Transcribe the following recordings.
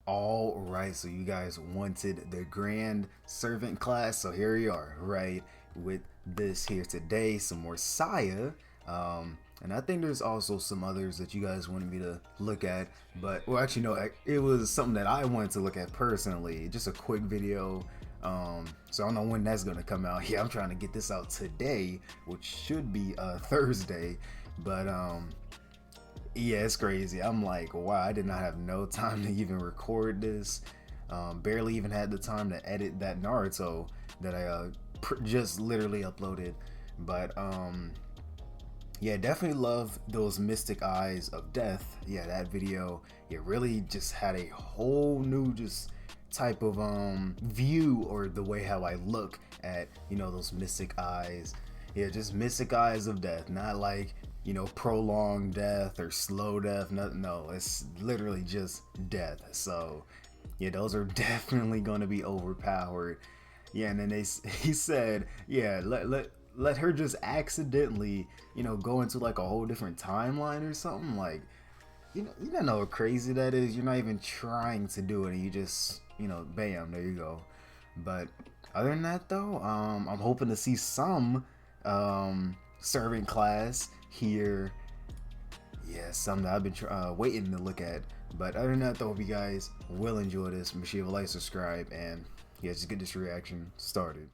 All right, so you guys wanted the Grand Servant class, so here we are, right, with this here today. Some more Tsiah, and I think there's also some others that you guys wanted me to look at, but well, actually, no, it was something that I wanted to look at personally. Just a quick video. So I don't know when that's gonna come out. Yeah, I'm trying to get this out today, which should be Thursday, but yeah, it's crazy. I'm like, wow, I did not have no time to even record this. Barely even had the time to edit that Naruto that I just literally uploaded. But yeah, definitely love those mystic eyes of death. Yeah, that video, it really just had a whole new just type of view, or the way how I look at, you know, those mystic eyes. Yeah, just mystic eyes of death, not like, you know, prolonged death or slow death. No, it's literally just death. So yeah, those are definitely going to be overpowered. Yeah, and then he said, yeah, let her just accidentally, you know, go into like a whole different timeline or something. Like, you don't know how crazy that is. You're not even trying to do it, and you just, you know, bam, there you go. But other than that, though, I'm hoping to see some servant class here. Yeah, something I've been waiting to look at. But other than that, though, if you guys will enjoy this, make sure you like, subscribe, and yeah, just get this reaction started.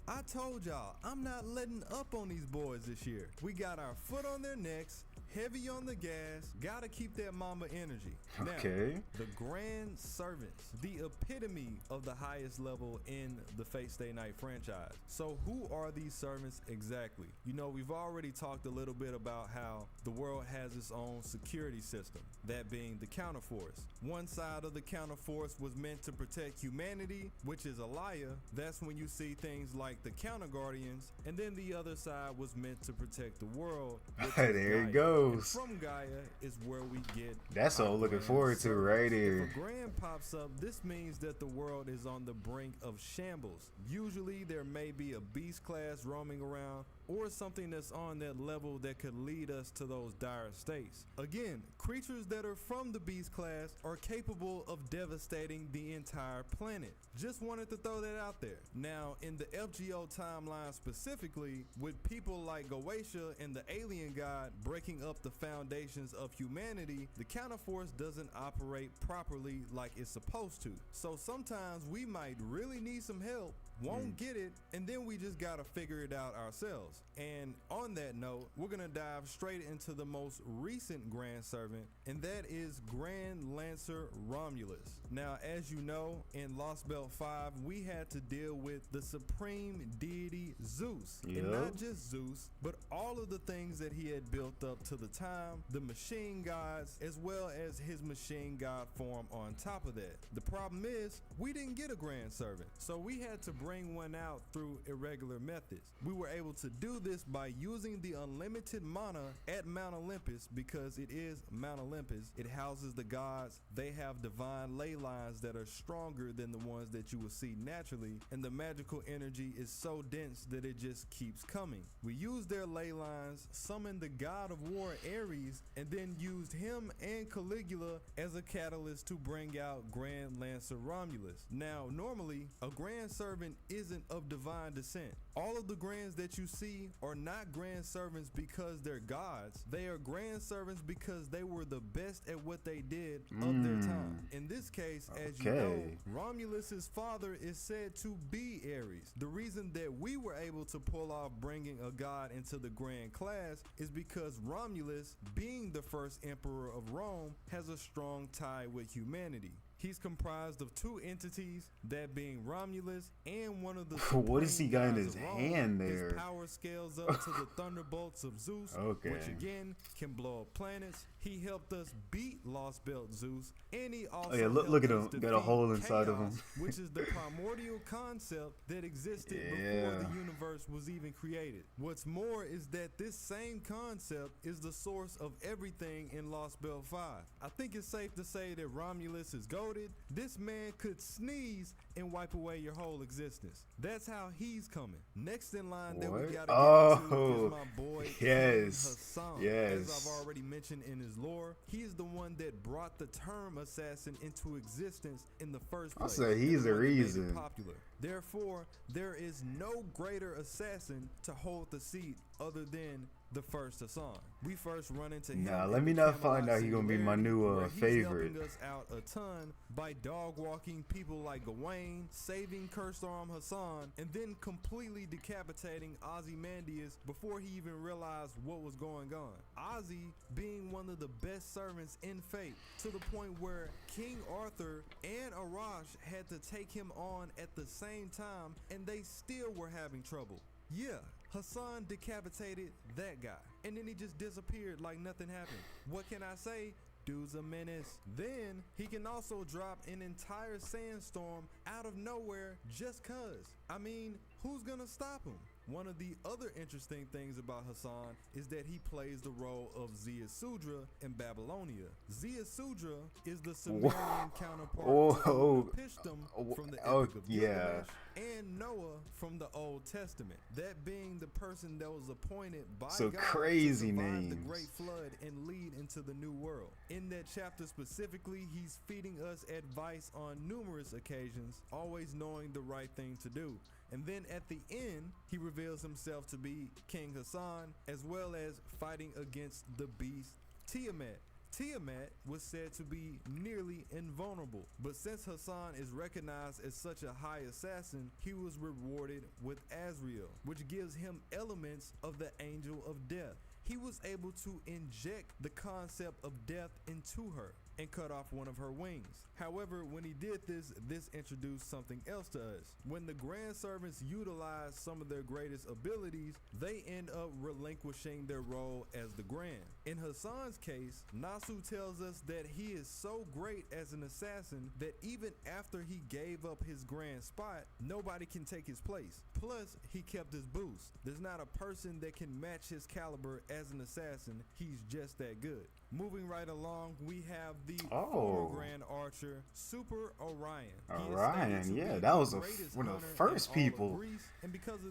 I told y'all, I'm not letting up on these boys this year. We got our foot on their necks, heavy on the gas, gotta keep that mama energy. Okay. Now, the Grand Servants, the epitome of the highest level in the Fate Stay Night franchise. So who are these servants exactly? You know, we've already talked a little bit about how the world has its own security system, that being the counterforce. One side of the counterforce was meant to protect humanity, which is a liar. That's when you see things like the counter guardians, and then the other side was meant to protect the world. There Gaia. it goes. And from Gaia is where we get. That's all I'm looking forward to right here. If a grand pops up, this means that the world is on the brink of shambles. Usually there may be a beast class roaming around, or something that's on that level that could lead us to those dire states. Again, creatures that are from the beast class are capable of devastating the entire planet. Just wanted to throw that out there. Now, in the FGO timeline specifically, with people like Goetia and the alien god breaking up the foundations of humanity, the counterforce doesn't operate properly like it's supposed to. So sometimes we might really need some help, won't get it, and then we just gotta figure it out ourselves. And on that note, we're gonna dive straight into the most recent Grand Servant, and that is Grand Lancer Romulus. Now, as you know, in Lost Belt 5, we had to deal with the supreme deity Zeus. And not just Zeus, but all of the things that he had built up to the time, the machine gods, as well as his machine god form on top of that. The problem is, we didn't get a Grand Servant, so we had to bring one out through irregular methods. We were able to do this by using the unlimited mana at Mount Olympus, because it is Mount Olympus. It houses the gods. They have divine ley lines that are stronger than the ones that you will see naturally, and the magical energy is so dense that it just keeps coming. We used their ley lines, summoned the god of war Ares, and then used him and Caligula as a catalyst to bring out Grand Lancer Romulus. Now, normally, a Grand Servant isn't of divine descent. All of the Grands that you see are not Grand Servants because they're gods. They are Grand Servants because they were the best at what they did of their time. In this case, as you know, Romulus's father is said to be Ares. The reason that we were able to pull off bringing a god into the Grand class is because Romulus, being the first emperor of Rome, has a strong tie with humanity. He's comprised of two entities, that being Romulus and one of the What does he got in supreme his gods of Rome. hand there? His power scales up to the thunderbolts of Zeus, Okay. which again can blow up planets. He helped us beat Lost Belt Zeus, and he also look at helped him. us Got a defeat hole inside of chaos, him. which is the primordial concept that existed before the universe was even created. What's more is that this same concept is the source of everything in Lost Belt 5. I think it's safe to say that Romulus is goated. This man could sneeze and wipe away your whole existence. That's how he's coming. Next in line that we gotta get into is my boy Hassan. As I've already mentioned in his lore, he is the one that brought the term assassin into existence in the first place. I'll say he's the reason. Popular. Therefore, there is no greater assassin to hold the seat other than the first Hassan. We first run into him. Nah, let me not find out he's gonna be my new favorite. He's helping us out a ton by dog walking people like Gawain, saving cursed arm Hassan, and then completely decapitating Ozymandias before he even realized what was going on. Ozzy being one of the best servants in Fate, to the point where King Arthur and Arash had to take him on at the same time, and they still were having trouble. Yeah, Hassan decapitated that guy, and then he just disappeared like nothing happened. What can I say? Dude's a menace. Then he can also drop an entire sandstorm out of nowhere just cuz. I mean, who's gonna stop him? One of the other interesting things about Hassan is that he plays the role of Tsiah in Babylonia. Tsiah is the Sumerian counterpart to Pishtim from the Epic of Gilgamesh and Noah from the Old Testament. That being the person that was appointed by God crazy to survive names. the Great Flood and lead into the New World. In that chapter specifically, he's feeding us advice on numerous occasions, always knowing the right thing to do. And then at the end, he reveals himself to be King Hassan, as well as fighting against the beast Tiamat. Tiamat was said to be nearly invulnerable, but since Hassan is recognized as such a high assassin, he was rewarded with Azrael, which gives him elements of the angel of death. He was able to inject the concept of death into her and cut off one of her wings. However, when he did this introduced something else to us. When the Grand Servants utilize some of their greatest abilities, they end up relinquishing their role as the Grand. In Hassan's case, Nasu tells us that he is so great as an assassin that even after he gave up his Grand spot, nobody can take his place. Plus, he kept his boost. There's not a person that can match his caliber as an assassin. He's just that good. Moving right along, we have the former Grand Archer, Super Orion. Orion, yeah, that was one of the first people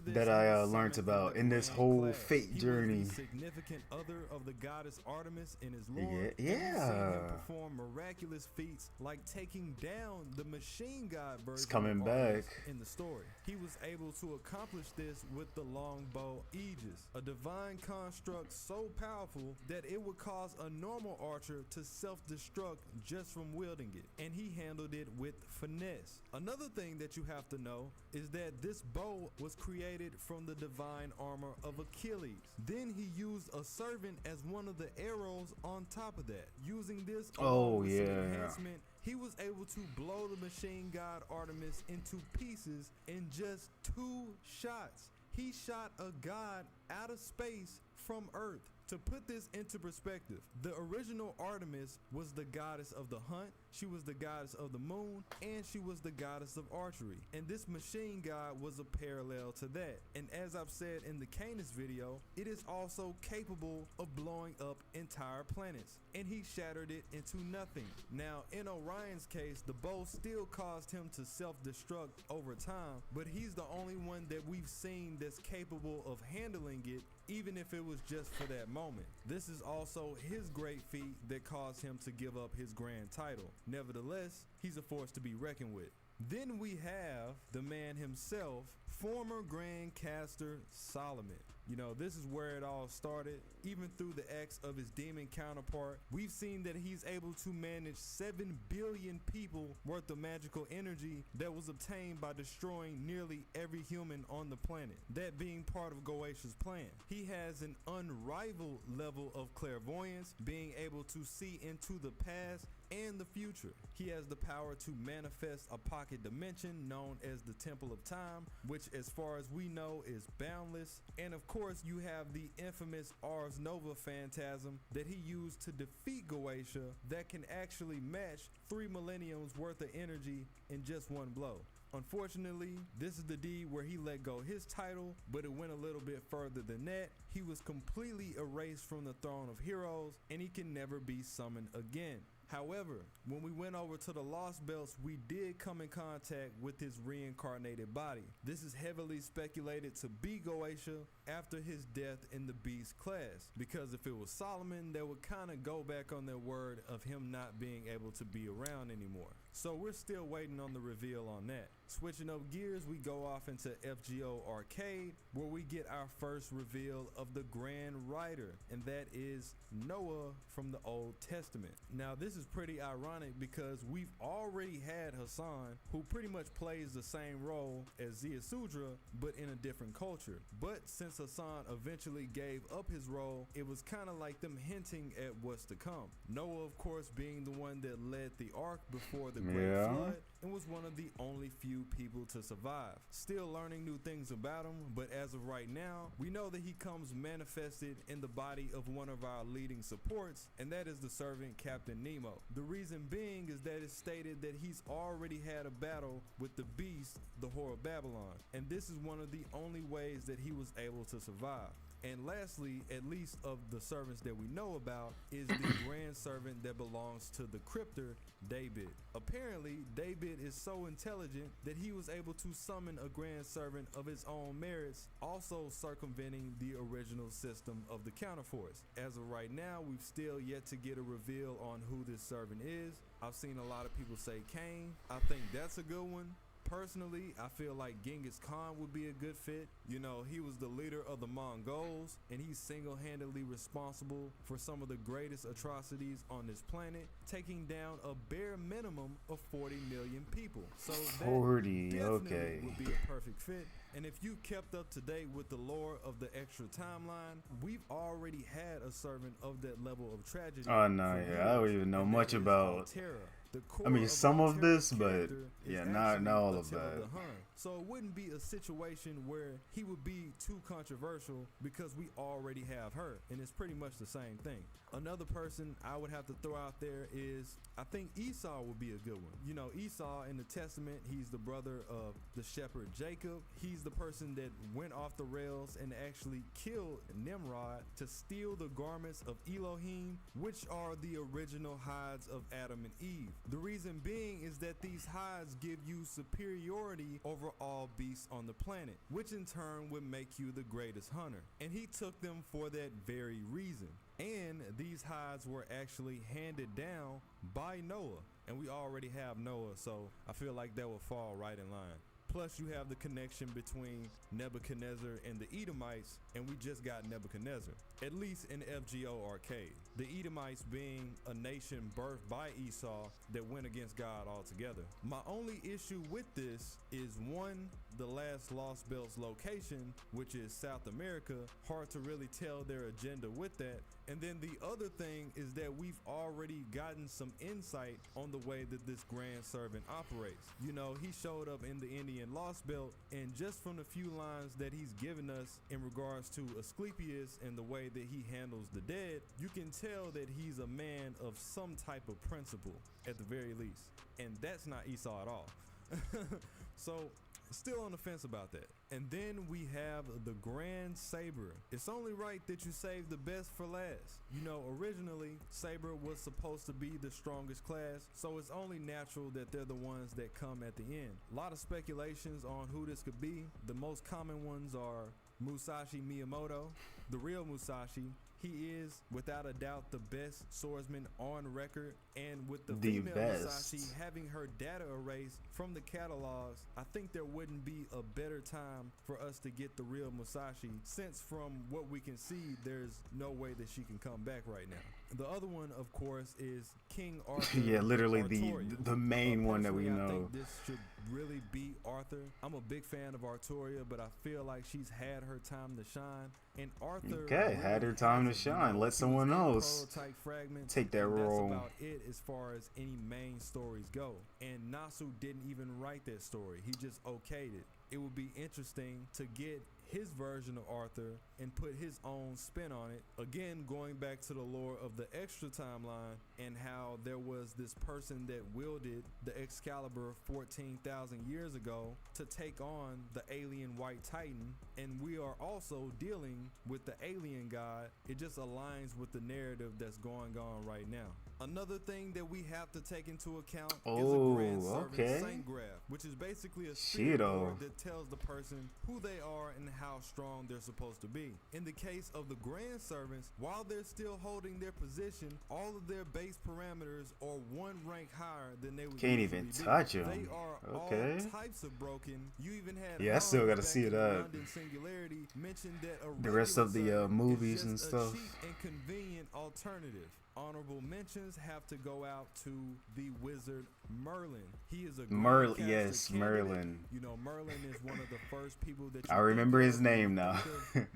that I learned about in this whole fate journey. He was the significant other of the goddess Artemis in his lore. Yeah. We've seen him perform miraculous feats like taking down the machine god version of Artemis in the story. He was able to accomplish this with the longbow Aegis, a divine construct so powerful that it would cause a normal archer to self-destruct just from wielding it, and he handled it with finesse. Another thing that you have to know is that this bow was created from the divine armor of Achilles. Then he used a servant as one of the arrows on top of that. Using this along with some enhancement, he was able to blow the machine god Artemis into pieces in just 2 shots. He shot a god out of space from Earth. To put this into perspective, the original Artemis was the goddess of the hunt, she was the goddess of the moon, and she was the goddess of archery. And this machine god was a parallel to that. And as I've said in the Canis video, it is also capable of blowing up entire planets. And he shattered it into nothing. Now, in Orion's case, the bow still caused him to self-destruct over time, but he's the only one that we've seen that's capable of handling it, even if it was just for that moment. This is also his great feat that caused him to give up his grand title. Nevertheless, he's a force to be reckoned with. Then we have the man himself, former Grand Caster Solomon. You know, this is where it all started. Even through the acts of his demon counterpart, we've seen that he's able to manage 7 billion people worth of magical energy that was obtained by destroying nearly every human on the planet, that being part of Goetia plan. He has an unrivaled level of clairvoyance, being able to see into the past and the future. He has the power to manifest a pocket dimension known as the Temple of Time, which as far as we know is boundless. And of course you have the infamous Ars Nova phantasm that he used to defeat Goetia that can actually match 3 millenniums worth of energy in just one blow. Unfortunately, this is the deed where he let go his title, but it went a little bit further than that. He was completely erased from the throne of heroes, and he can never be summoned again. However, when we went over to the Lost Belts, we did come in contact with his reincarnated body. This is heavily speculated to be Goetia after his death in the Beast class, because if it was Solomon, they would kind of go back on their word of him not being able to be around anymore. So we're still waiting on the reveal on that. Switching up gears, we go off into FGO Arcade, where we get our first reveal of the Grand Rider, and that is Noah from the Old Testament. Now this is pretty ironic because we've already had Hassan, who pretty much plays the same role as Tsiah, but in a different culture. But since Hassan eventually gave up his role, it was kind of like them hinting at what's to come. Noah, of course, being the one that led the ark before the Great Flood, and was one of the only few people to survive. Still learning new things about him, but as of right now, we know that he comes manifested in the body of one of our leading supports, and that is the servant Captain Nemo. The reason being is that it's stated that he's already had a battle with the beast, the Whore of Babylon, and this is one of the only ways that he was able to survive. And lastly, at least of the servants that we know about, is the grand servant that belongs to the cryptor, David. Apparently, David is so intelligent that he was able to summon a grand servant of his own merits, also circumventing the original system of the counterforce. As of right now, we've still yet to get a reveal on who this servant is. I've seen a lot of people say Cain. I think that's a good one. Personally, I feel like Genghis Khan would be a good fit. You know, he was the leader of the Mongols, and he's single-handedly responsible for some of the greatest atrocities on this planet, taking down a bare minimum of 40 million people. So that 40, definitely okay, would be a perfect fit. And if you kept up to date with the lore of the extra timeline, we've already had a servant of that level of tragedy. Oh no, yeah, I don't even know much about. I mean, some of this, but yeah, not all of that. So it wouldn't be a situation where he would be too controversial because we already have her, and it's pretty much the same thing. Another person I would have to throw out there is, I think Esau would be a good one. You know, Esau in the Testament, he's the brother of the shepherd Jacob. He's the person that went off the rails and actually killed Nimrod to steal the garments of Elohim, which are the original hides of Adam and Eve. The reason being is that these hides give you superiority over all beasts on the planet, which in turn would make you the greatest hunter. And he took them for that very reason. And these hides were actually handed down by Noah. And we already have Noah, so I feel like that will fall right in line. Plus, you have the connection between Nebuchadnezzar and the Edomites, and we just got Nebuchadnezzar, at least in FGO Arcade. The Edomites being a nation birthed by Esau that went against God altogether. My only issue with this is, one, the last Lost Belts location, which is South America. Hard to really tell their agenda with that. And then the other thing is that we've already gotten some insight on the way that this grand servant operates. You know, he showed up in the Indian Lost Belt, and just from the few lines that he's given us in regards to Asclepius and the way that he handles the dead, you can tell that he's a man of some type of principle at the very least. And that's not Esau at all. So still on the fence about that. And then we have the Grand Saber. It's only right that you save the best for last. You know, originally Saber was supposed to be the strongest class, so it's only natural that they're the ones that come at the end. A lot of speculations on who this could be. The most common ones are Musashi Miyamoto, the real Musashi. He is, without a doubt, the best swordsman on record, and with the female Musashi having her data erased from the catalogs, I think there wouldn't be a better time for us to get the real Musashi, since from what we can see, there's no way that she can come back right now. The other one, of course, is King Arthur. Yeah, literally the main one that we know. I think this should really beat Arthur. I'm a big fan of Arturia, but I feel like she's had her time to shine. And Arthur Okay, had her time to shine. Let someone else prototype fragments, take that and role. that's about it as far as any main stories go. And Nasu didn't even write that story. He just okayed it. It would be interesting to get his version of Arthur and put his own spin on it. Again, going back to the lore of the extra timeline and how there was this person that wielded the Excalibur 14,000 years ago to take on the alien White Titan, and we are also dealing with the alien god. It just aligns with the narrative that's going on right now. Another thing that we have to take into account is a Grand Servant Saint Graph, which is basically a spirit board that tells the person who they are and how strong they're supposed to be. In the case of the Grand Servants, while they're still holding their position, all of their base parameters are one rank higher than they would can't even touch them. They are all types of broken. You even had I still gotta see it up. Singularity mentioned that the rest of the movies and stuff. A cheap and convenient alternative. Honorable mentions have to go out to the wizard Merlin. He is a Merlin. Yes, Merlin. You know, Merlin is one of the first people that I remember his name now.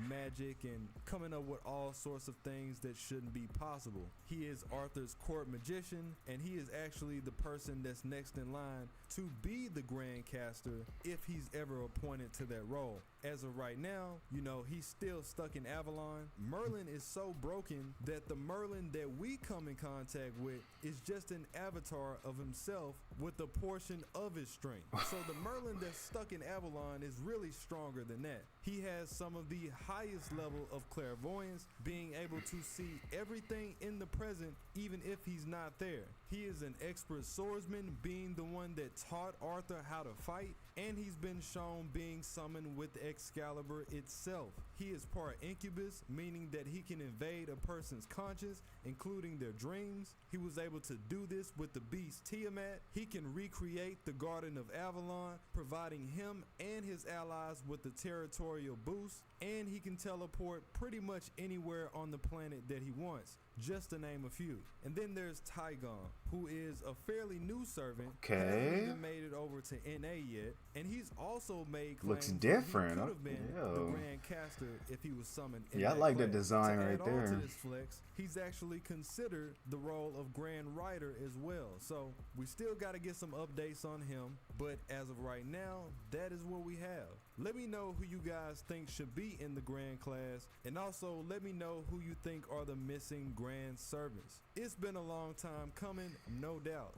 Magic and coming up with all sorts of things that shouldn't be possible. He is Arthur's court magician, and he is actually the person that's next in line to be the Grand Caster if he's ever appointed to that role. As of right now, you know, he's still stuck in Avalon. Merlin is so broken that the Merlin that we come in contact with is just an avatar of himself with a portion of his strength. So the Merlin that's stuck in Avalon is really stronger than that. He has some of the highest level of clairvoyance, being able to see everything in the present even if he's not there. He is an expert swordsman, being the one that taught Arthur how to fight, and he's been shown being summoned with Excalibur itself. He is part incubus, meaning that he can invade a person's conscience, including their dreams. He was able to do this with the beast Tiamat. He can recreate the Garden of Avalon, providing him and his allies with the territorial boost, and he can teleport pretty much anywhere on the planet that he wants, just to name a few. And then there's Tygon, who is a fairly new servant. Hasn't even made it over to NA yet, and he's also made claims looks different. He could have been the Grand Caster if he was summoned in I that like class. the design right there. To this flex, he's actually considered the role of Grand Rider as well. So we still got to get some updates on him, but as of right now, that is what we have. Let me know who you guys think should be in the Grand class, and also let me know who you think are the missing Grand Servants. It's been a long time coming, no doubt.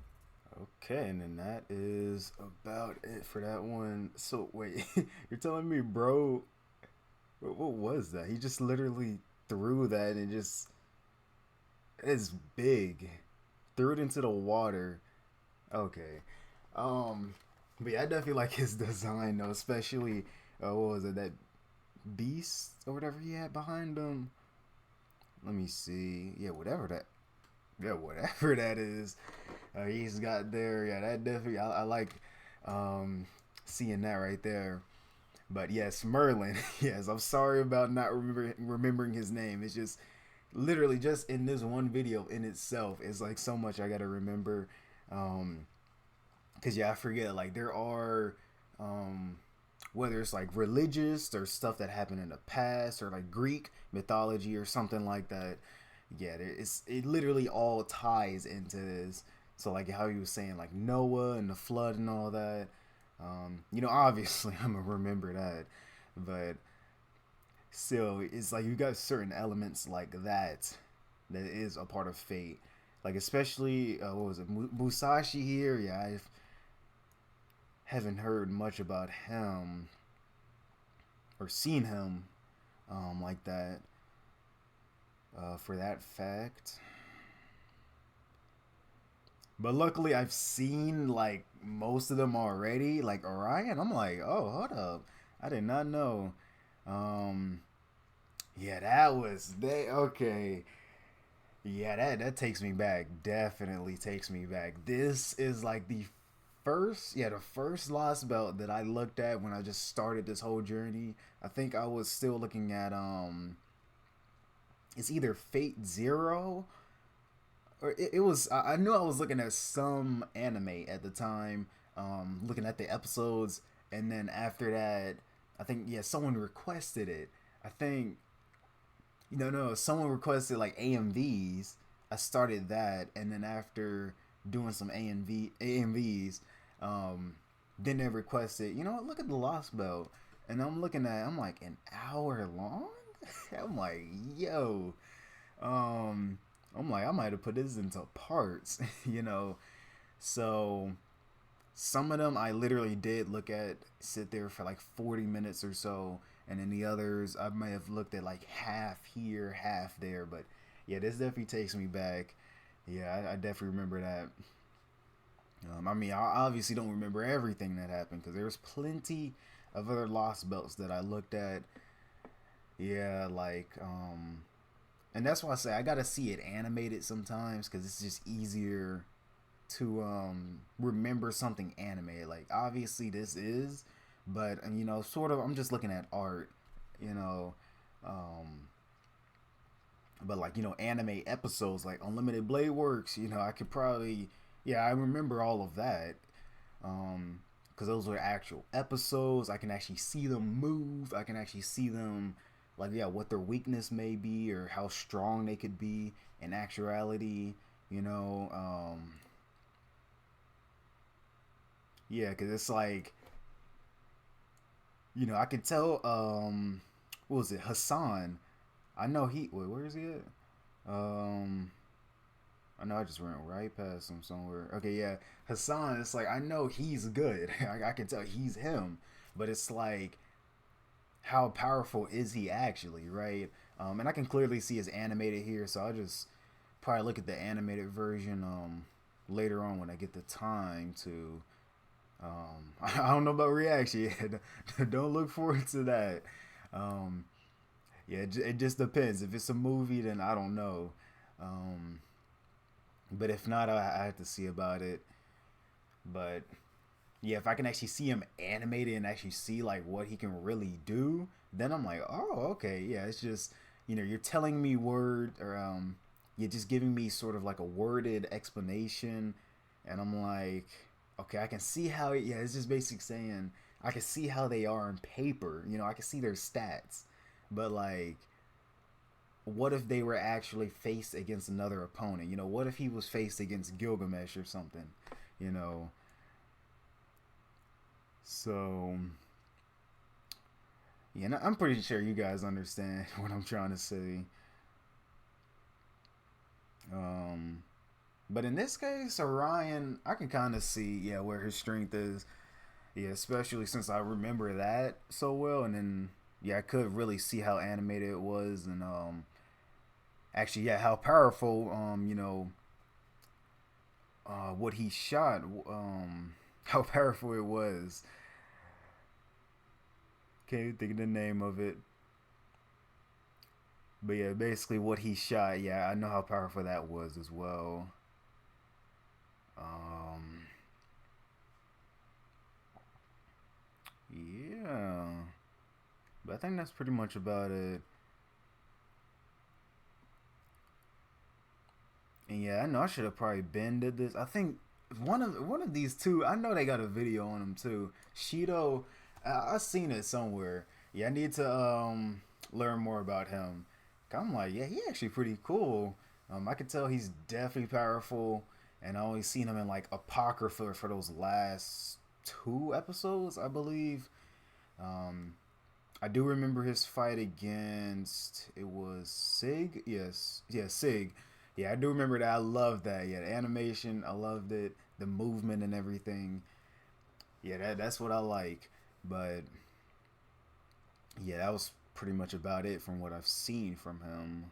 Okay, and then that is about it for that one. So wait, you're telling me, bro, what was that? He just literally threw that and it's big. Threw it into the water. Okay. But yeah, I definitely like his design though, especially what was it, that beast or whatever he had behind him. Let me see. Yeah, whatever that is. He's got there. Yeah, that definitely. I like seeing that right there. But yes, Merlin. Yes, I'm sorry about not remembering his name. It's just literally just in this one video in itself. It's like so much I gotta remember. Cause yeah, I forget. Like there are, whether it's like religious or stuff that happened in the past or like Greek mythology or something like that. Yeah, it literally all ties into this. So like how he was saying like Noah and the flood and all that. You know, obviously I'm gonna remember that, but still, it's like you got certain elements like that is a part of fate. Like especially what was it, Musashi here? Yeah, I haven't heard much about him or seen him like that. For that fact. But luckily I've seen like most of them already. Like Orion, I'm like, oh, hold up. I did not know. Yeah, that was okay. Yeah, that takes me back. Definitely takes me back. This is like the first lost belt that I looked at when I just started this whole journey. I think I was still looking at it's either Fate Zero or it was, I knew I was looking at some anime at the time. looking at the episodes, and then after that, I think yeah, someone requested it. I think no, someone requested like AMVs. I started that, and then after doing some AMVs, um, then they requested, you know what, look at the Lost Belt, and I'm like an hour long. I'm like, yo, um, I'm like, I might have put this into parts, you know. So some of them I literally did sit there for like 40 minutes or so, and then the others I may have looked at like half here, half there. But yeah, this definitely takes me back. Yeah, I definitely remember that. I mean, I obviously don't remember everything that happened because there's plenty of other Lost Belts that I looked at. Yeah, like, and that's why I say I gotta see it animated sometimes because it's just easier to remember something animated. Like obviously this is, but you know, sort of I'm just looking at art, you know, um, but like you know, anime episodes like Unlimited Blade Works, you know, I could probably yeah, I remember all of that. Because those were actual episodes. I can actually see them move. I can actually see them, like, yeah, what their weakness may be or how strong they could be in actuality. You know, yeah, because it's like, you know, I could tell, what was it, Hassan? I know wait, where is he at? Um, I know I just went right past him somewhere. Okay, yeah, Hassan. It's like I know he's good. I can tell he's him, but it's like how powerful is he actually, right? And I can clearly see it's animated here, so I'll just probably look at the animated version later on when I get the time to. I don't know about reaction yet. Don't look forward to that. Um, yeah, it just depends. If it's a movie, then I don't know. Um, but if not, I have to see about it. But yeah, if I can actually see him animated and actually see like what he can really do, then I'm like, oh, okay, yeah. It's just you know you're telling me word or you're just giving me sort of like a worded explanation, and I'm like, okay, I can see how yeah. It's just basic saying I can see how they are on paper. You know, I can see their stats, but like what if they were actually faced against another opponent? You know, what if he was faced against Gilgamesh or something? You know, so yeah, and I'm pretty sure you guys understand what I'm trying to say. Um, but in this case, Orion, I can kind of see yeah where his strength is. Yeah, especially since I remember that so well, and then yeah, I could really see how animated it was, and actually yeah, how powerful you know what he shot, how powerful it was. Can't think of the name of it. But yeah, basically what he shot, yeah, I know how powerful that was as well. Um, yeah, but I think that's pretty much about it. And yeah, I know I should have probably been did this. I think one of these two, I know they got a video on them too. Shido, I seen it somewhere. Yeah, I need to learn more about him. I'm like, yeah, he actually pretty cool. I can tell he's definitely powerful, and I always seen him in like Apocrypha for those last two episodes, I believe. Um, I do remember his fight against it was Sig. Yes, yeah, Sig. Yeah, I do remember that. I loved that. Yeah, the animation, I loved it. The movement and everything. Yeah, that's what I like. But yeah, that was pretty much about it from what I've seen from him.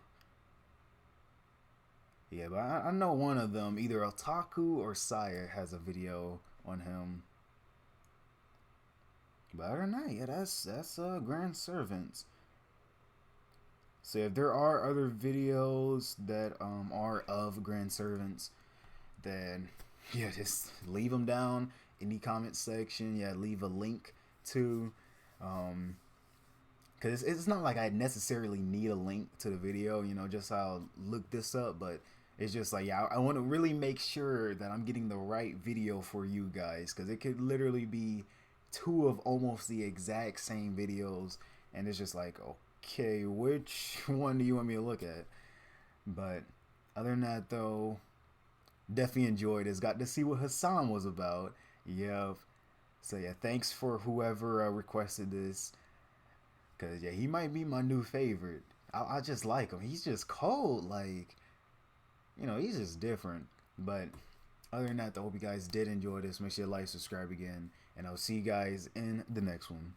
Yeah, but I know one of them, either Otaku or Tsiah, has a video on him. But other than that, yeah, that's Grand Servants. So if there are other videos that are of Grand Servants, then yeah, just leave them down in the comment section. Yeah, leave a link to, because it's not like I necessarily need a link to the video. You know, just I'll look this up. But It's just like, yeah, I want to really make sure that I'm getting the right video for you guys, because it could literally be two of almost the exact same videos, and it's just like, okay, which one do you want me to look at? But other than that, though, definitely enjoyed this. Got to see what Hassan was about. Yeah. So yeah, thanks for whoever requested this, cause yeah, he might be my new favorite. I just like him. He's just cold, like, he's just different. But other than that, I hope you guys did enjoy this. Make sure you like, subscribe again, and I'll see you guys in the next one.